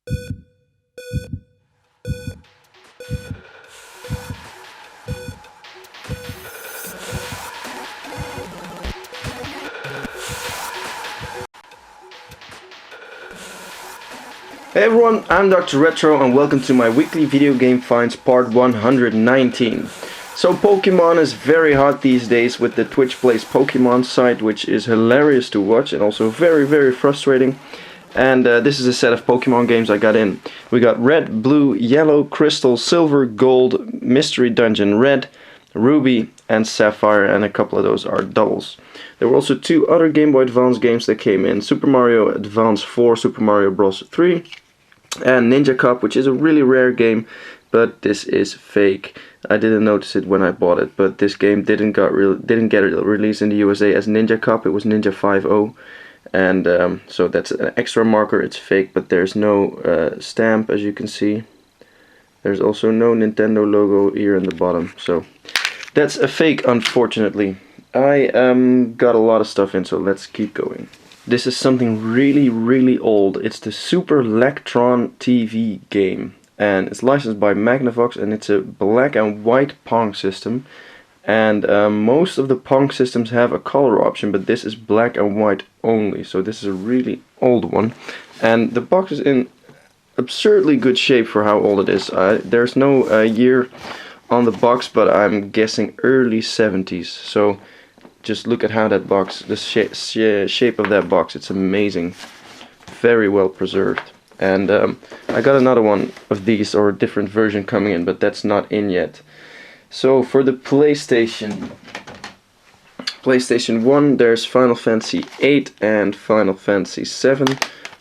Hey everyone, I'm Dr. Retro and welcome to my weekly video game finds part 119. So Pokemon is very hot these days with the Twitch Plays Pokemon site, which is hilarious to watch and also very frustrating. And this is a set of Pokemon games I got in. We got Red, Blue, Yellow, Crystal, Silver, Gold, Mystery Dungeon Red, Ruby and Sapphire, and a couple of those are doubles. There were also two other Game Boy Advance games that came in: Super Mario Advance 4, Super Mario Bros. 3, and Ninja Cup, which is a really rare game, but this is fake. I didn't notice it when I bought it, but this game didn't get released in the USA as Ninja Cup. It was Ninja 5.0, and so that's an extra marker. It's fake, but there's no stamp, as you can see. There's also no Nintendo logo here in the bottom, so that's a fake, unfortunately. I got a lot of stuff in, so let's keep going. This is something really old. It's the Super Lectron TV game, and it's licensed by Magnavox, and it's a black and white Pong system. And most of the Pong systems have a color option, but this is black and white only, so this is a really old one. And the box is in absurdly good shape for how old it is. There's no year on the box, but I'm guessing early 70s. So just look at how that box, the shape of that box, it's amazing. Very well preserved. And I got another one of these, or a different version coming in, but that's not in yet. So for the PlayStation 1, there's Final Fantasy 8 and Final Fantasy 7,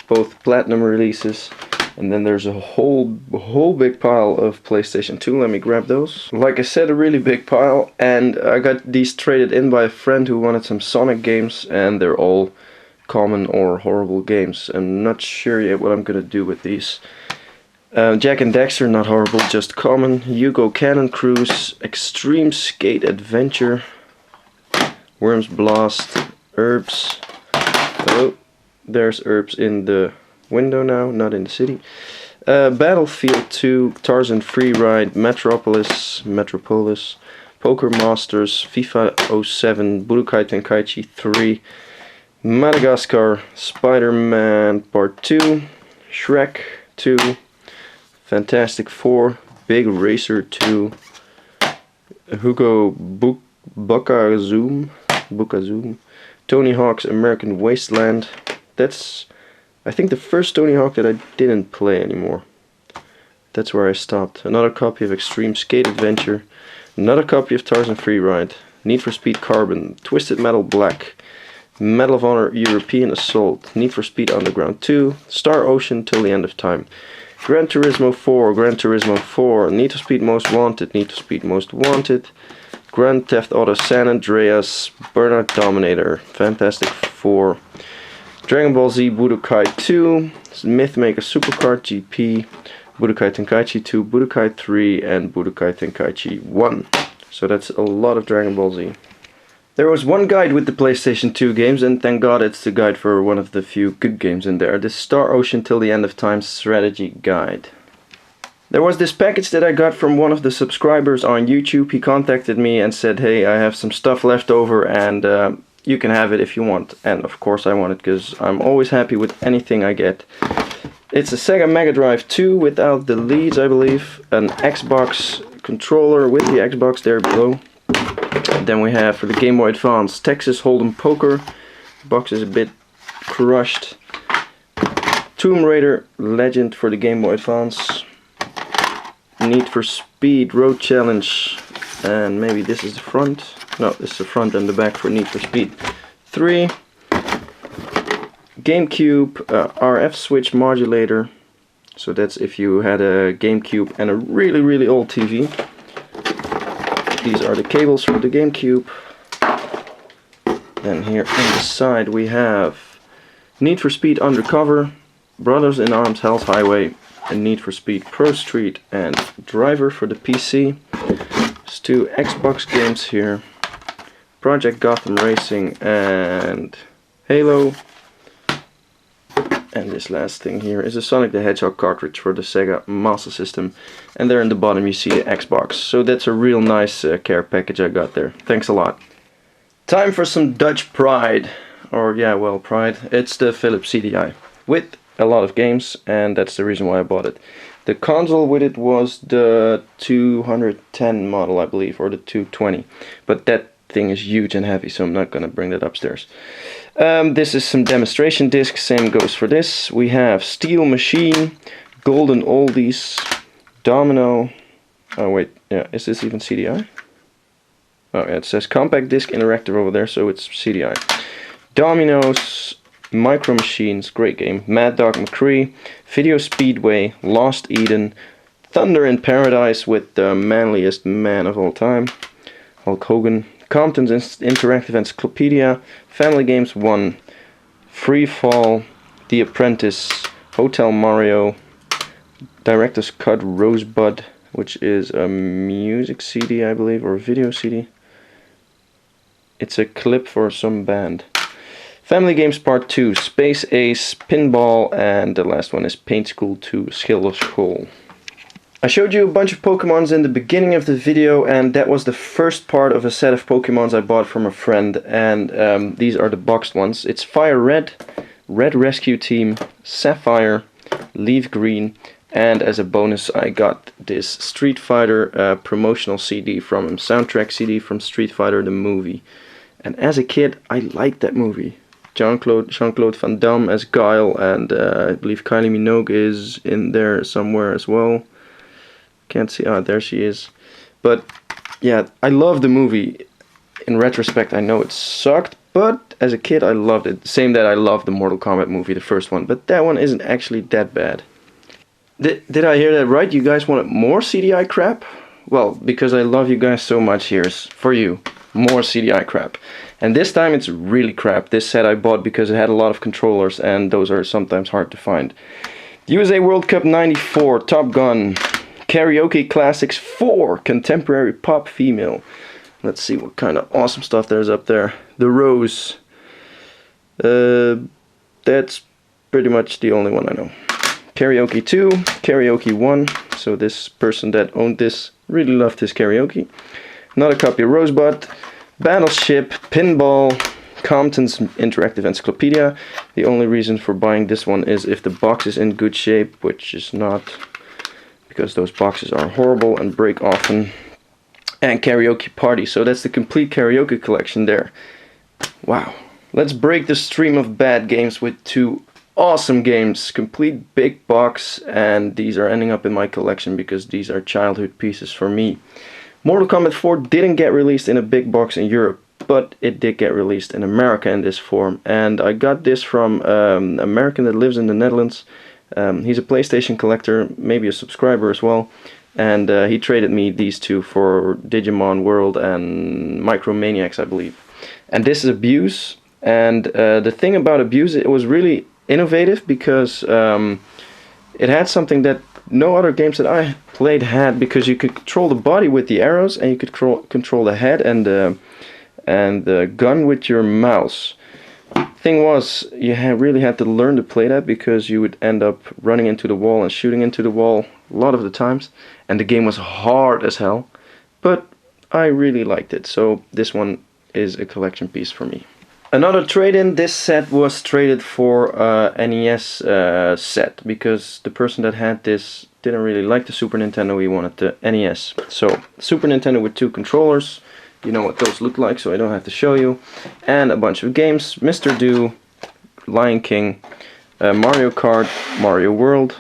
both Platinum releases. And then there's a whole big pile of PlayStation 2. Let me grab those. Like I said, a really big pile. And I got these traded in by a friend who wanted some Sonic games. And they're all common or horrible games. I'm not sure yet what I'm gonna do with these. Jak and Daxter, not horrible, just common. Yugo Cannon Cruise, Extreme Skate Adventure, Worms Blast, Herbs. Oh, there's Herbs in the window now, not in the city. Battlefield 2, Tarzan Freeride, Metropolis, Poker Masters, FIFA 07, Budokai Tenkaichi 3, Madagascar, Spider-Man Part 2, Shrek 2, Fantastic Four, Big Racer 2, Hugo Bokazoom, Tony Hawk's American Wasteland. That's, I think, the first Tony Hawk that I didn't play anymore. That's where I stopped. Another copy of Extreme Skate Adventure. Another copy of Tarzan Freeride. Need for Speed Carbon. Twisted Metal Black. Medal of Honor European Assault. Need for Speed Underground 2. Star Ocean Till the End of Time. Gran Turismo 4. Need for Speed Most Wanted. Need for Speed Most Wanted. Grand Theft Auto San Andreas. Burnout Dominator. Fantastic Four. Dragon Ball Z Budokai 2, Mythmaker Supercard GP, Budokai Tenkaichi 2, Budokai 3, and Budokai Tenkaichi 1. So that's a lot of Dragon Ball Z. There was one guide with the PlayStation 2 games, and thank God it's the guide for one of the few good games in there. This Star Ocean Till the End of Time strategy guide. There was this package that I got from one of the subscribers on YouTube. He contacted me and said, hey, I have some stuff left over, and you can have it if you want. And of course I want it, because I'm always happy with anything I get. It's a Sega Mega Drive 2 without the leads, I believe. An Xbox controller with the Xbox there below. And then we have, for the Game Boy Advance, Texas Hold'em Poker. The box is a bit crushed. Tomb Raider Legend for the Game Boy Advance. Need for Speed Road Challenge. And maybe this is the front. No, this is the front and the back for Need for Speed 3. GameCube RF switch modulator. So that's if you had a GameCube and a really old TV. These are the cables for the GameCube. Then here on the side we have Need for Speed Undercover, Brothers in Arms Hell's Highway, and Need for Speed Pro Street and Driver for the PC. There's two Xbox games here. Project Gotham Racing and Halo. And this last thing here is a Sonic the Hedgehog cartridge for the Sega Master System. And there in the bottom you see the Xbox. So that's a real nice care package I got there. Thanks a lot. Time for some Dutch pride. Or yeah, well, pride. It's the Philips CDI. With a lot of games, and that's the reason why I bought it. The console with it was the 210 model, I believe, or the 220. But that thing is huge and heavy, so I'm not gonna bring that upstairs. This is some demonstration discs, same goes for this. We have Steel Machine, Golden Oldies, Domino. Oh wait, yeah, is this even CDI? Oh yeah, it says Compact Disc Interactive over there, so it's CDI. Dominoes, Micro Machines, great game. Mad Dog McCree, Video Speedway, Lost Eden, Thunder in Paradise with the manliest man of all time, Hulk Hogan, Compton's Interactive Encyclopedia, Family Games 1, Free Fall, The Apprentice, Hotel Mario, Director's Cut Rosebud, which is a music CD, I believe, or a video CD. It's a clip for some band. Family Games Part 2, Space Ace, Pinball, and the last one is Paint School 2, Schilderschool. I showed you a bunch of Pokemons in the beginning of the video, and that was the first part of a set of Pokemons I bought from a friend, and these are the boxed ones. It's Fire Red, Red Rescue Team, Sapphire, Leaf Green, and as a bonus I got this Street Fighter promotional CD from him, soundtrack CD from Street Fighter the movie. And as a kid I liked that movie. Jean-Claude Van Damme as Guile, and I believe Kylie Minogue is in there somewhere as well. Can't see, ah, there she is. But yeah, I love the movie. In retrospect, I know it sucked, but as a kid I loved it. Same that I loved the Mortal Kombat movie, the first one, but that one isn't actually that bad. Did I hear that right? You guys wanted more CDI crap? Well, because I love you guys so much, here's for you more CDI crap. And this time it's really crap. This set I bought because it had a lot of controllers, and those are sometimes hard to find. USA World Cup 94, Top Gun, Karaoke Classics 4, Contemporary Pop Female. Let's see what kind of awesome stuff there's up there. The Rose. That's pretty much the only one I know. Karaoke 2, Karaoke 1. So this person that owned this really loved his karaoke. Another copy of Rosebud. Battleship, Pinball, Compton's Interactive Encyclopedia. The only reason for buying this one is if the box is in good shape, which is not, because those boxes are horrible and break often. And Karaoke Party, so that's the complete karaoke collection there. Wow. Let's break the stream of bad games with two awesome games. Complete big box, and these are ending up in my collection because these are childhood pieces for me. Mortal Kombat 4 didn't get released in a big box in Europe, but it did get released in America in this form. And I got this from an American that lives in the Netherlands. He's a PlayStation collector, maybe a subscriber as well. And he traded me these two for Digimon World and Micromaniacs, I believe. And this is Abuse. And the thing about Abuse, it was really innovative because it had something that no other games that I played had, because you could control the body with the arrows, and you could control the head and the gun with your mouse. Thing was, you really had to learn to play that, because you would end up running into the wall and shooting into the wall a lot of the times, and the game was hard as hell, but I really liked it, so this one is a collection piece for me. Another trade-in, this set was traded for NES set, because the person that had this didn't really like the Super Nintendo, he wanted the NES. So, Super Nintendo with two controllers, you know what those look like, so I don't have to show you. And a bunch of games, Mr. Do, Lion King, Mario Kart, Mario World,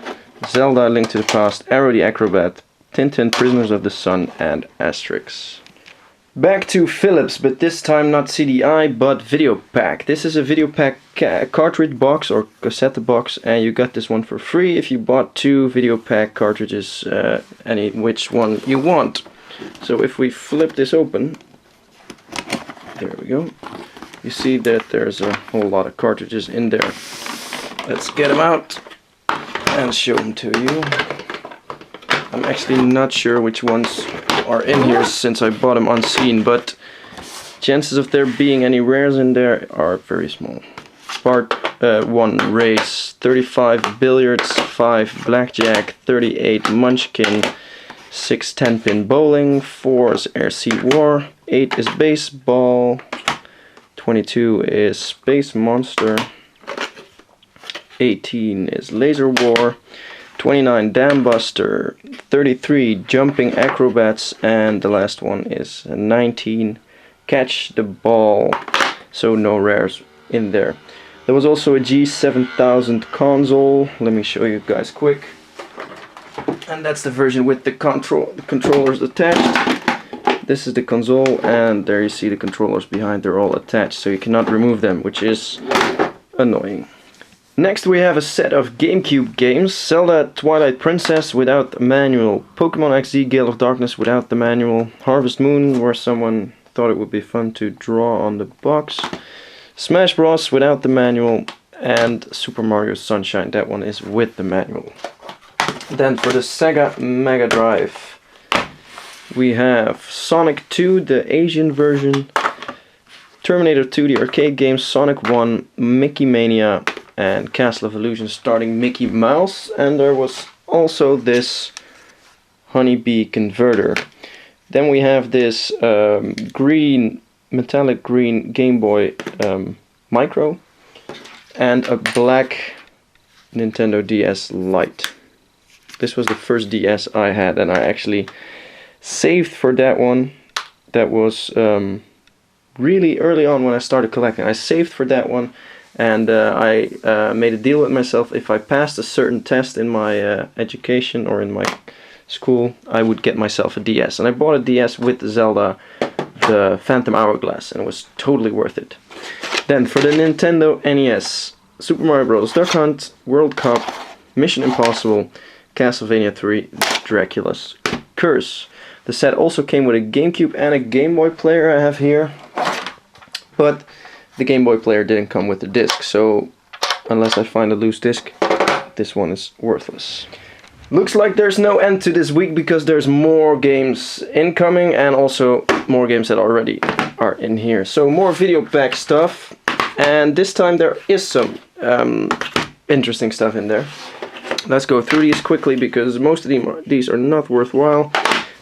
Zelda, Link to the Past, Arrow the Acrobat, Tintin, Prisoners of the Sun, and Asterix. Back to Philips, but this time not CDI, but video pack. This is a video pack cartridge box or cassette box, and you got this one for free if you bought two video pack cartridges, any which one you want. So if we flip this open, there we go. You see that there's a whole lot of cartridges in there. Let's get them out and show them to you. I'm actually not sure which ones are in here since I bought them unseen, but chances of there being any rares in there are very small. Part 1 race, 35 billiards, 5 blackjack, 38 munchkin, 6 10-pin bowling, 4 is air sea war, 8 is baseball, 22 is space monster, 18 is laser war, 29 dam buster, 33 jumping acrobats, and the last one is 19 catch the ball. So no rares in there. There was also a G7000 console. Let me show you guys quick. And that's the version with the controllers attached. This is the console, and there you see the controllers behind. They're all attached, so you cannot remove them, which is annoying. Next we have a set of GameCube games. Zelda Twilight Princess without the manual. Pokemon XD Gale of Darkness without the manual. Harvest Moon, where someone thought it would be fun to draw on the box. Smash Bros without the manual. And Super Mario Sunshine, that one is with the manual. Then for the Sega Mega Drive we have Sonic 2, the Asian version. Terminator 2, the arcade game. Sonic 1, Mickey Mania, and Castle of Illusion starring Mickey Mouse. And there was also this honeybee converter. Then we have this green, metallic green Game Boy Micro, and a black Nintendo DS Lite. This was the first DS I had, and I actually saved for that one. That was really early on when I started collecting. I saved for that one. And I made a deal with myself: if I passed a certain test in my education or in my school, I would get myself a DS. And I bought a DS with Zelda, the Phantom Hourglass, and it was totally worth it. Then for the Nintendo NES, Super Mario Bros. Duck Hunt, World Cup, Mission Impossible, Castlevania 3, Dracula's Curse. The set also came with a GameCube and a Game Boy player I have here. But the Game Boy player didn't come with the disc, so unless I find a loose disc, this one is worthless. Looks like there's no end to this week, because there's more games incoming and also more games that already are in here. So more video pack stuff, and this time there is some interesting stuff in there. Let's go through these quickly because most of these are not worthwhile.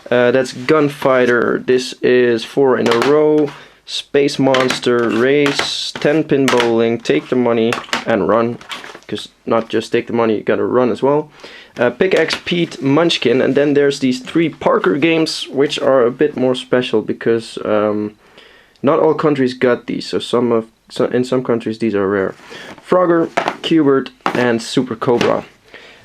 That's Gunfighter. This is 4 in a row. Space Monster, Race, 10-pin bowling, Take the Money, and Run. Because not just take the money, you gotta run as well. Pickaxe Pete, Munchkin, and then there's these 3 Parker games, which are a bit more special because not all countries got these. So in some countries these are rare. Frogger, Cubert, and Super Cobra.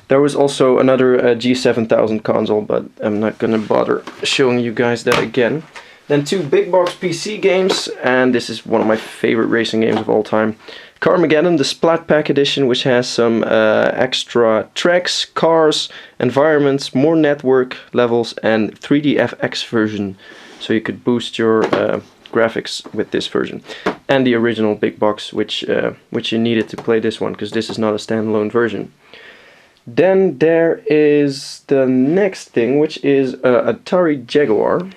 There was also another G7000 console, but I'm not gonna bother showing you guys that again. Then 2 big box PC games, and this is one of my favorite racing games of all time. Carmageddon, the Splat Pack edition, which has some extra tracks, cars, environments, more network levels, and 3D FX version, so you could boost your graphics with this version. And the original big box, which you needed to play this one, because this is not a standalone version. Then there is the next thing, which is Atari Jaguar.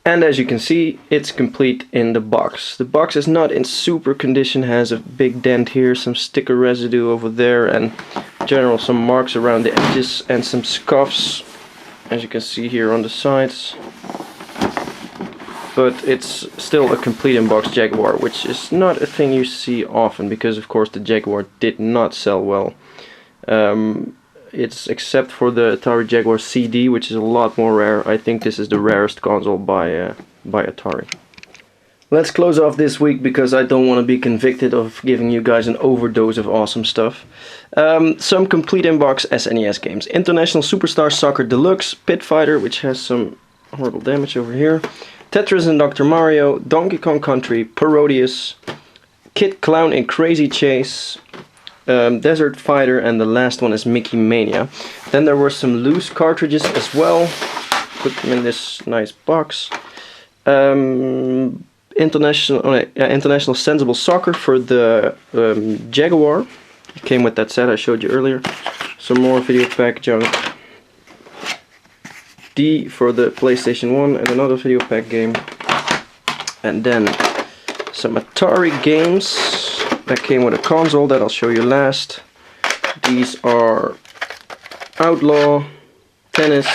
And as you can see, it's complete in the box. The box is not in super condition, has a big dent here, some sticker residue over there, and in general some marks around the edges and some scuffs, as you can see here on the sides. But it's still a complete in-box Jaguar, which is not a thing you see often, because of course the Jaguar did not sell well. It's except for the Atari Jaguar CD, which is a lot more rare. I think this is the rarest console by Atari. Let's close off this week because I don't want to be convicted of giving you guys an overdose of awesome stuff. Some complete in-box SNES games. International Superstar Soccer Deluxe, Pit Fighter, which has some horrible damage over here. Tetris and Dr. Mario, Donkey Kong Country, Parodius, Kid Clown in Crazy Chase, Desert Fighter, and the last one is Mickey Mania. Then there were some loose cartridges as well. Put them in this nice box. International Sensible Soccer for the Jaguar. It came with that set I showed you earlier. Some more video pack junk. D for the PlayStation 1 and another video pack game. And then some Atari games. that came with a console that I'll show you last. These are Outlaw, Tennis,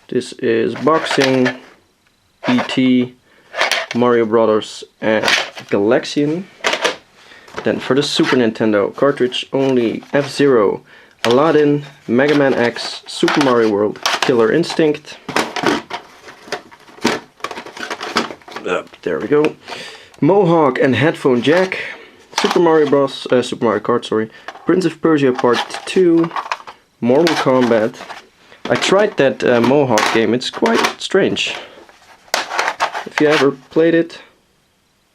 this is Boxing, E.T., Mario Brothers, and Galaxian. Then for the Super Nintendo cartridge, only F-Zero, Aladdin, Mega Man X, Super Mario World, Killer Instinct. There we go. Mohawk and Headphone Jack, Super Mario Bros. Super Mario Kart, sorry. Prince of Persia Part 2, Mortal Kombat. I tried that Mohawk game, it's quite strange. If you ever played it,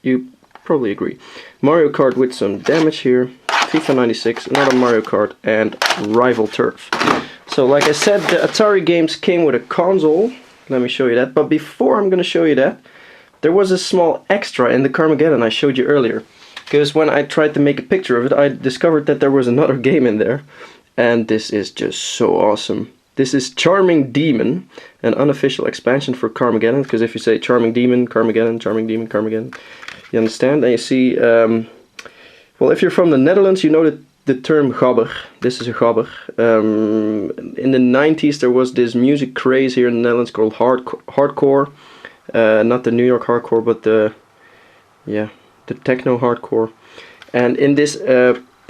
you probably agree. Mario Kart with some damage here, FIFA 96, another Mario Kart, and Rival Turf. So like I said, the Atari games came with a console. Let me show you that. But before I'm going to show you that, there was a small extra in the Carmageddon I showed you earlier. Because when I tried to make a picture of it, I discovered that there was another game in there. And this is just so awesome. This is Charming Demon, an unofficial expansion for Carmageddon. Because if you say Charming Demon, Carmageddon, Charming Demon, Carmageddon, you understand? And you see, well, if you're from the Netherlands, you know the term gabber. This is a gabber. In the 90s, there was this music craze here in the Netherlands called hardcore. Not the New York hardcore, but the techno hardcore. And in this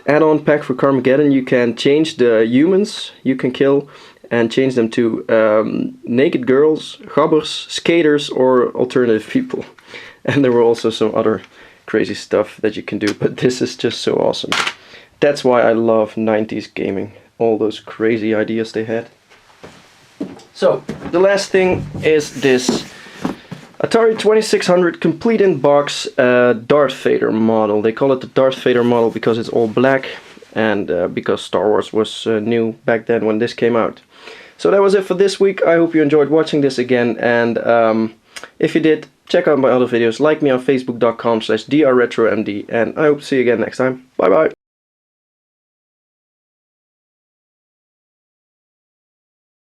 add-on pack for Carmageddon, you can change the humans you can kill and change them to naked girls, gabbers, skaters, or alternative people. And there were also some other crazy stuff that you can do, but this is just so awesome. That's why I love 90s gaming, all those crazy ideas they had. So, the last thing is this Atari 2600 complete in box Darth Vader model. They call it the Darth Vader model because it's all black, and because Star Wars was new back then when this came out. So that was it for this week. I hope you enjoyed watching this again, and if you did, check out my other videos. Like me on facebook.com/drretromd, and I hope to see you again next time. Bye bye.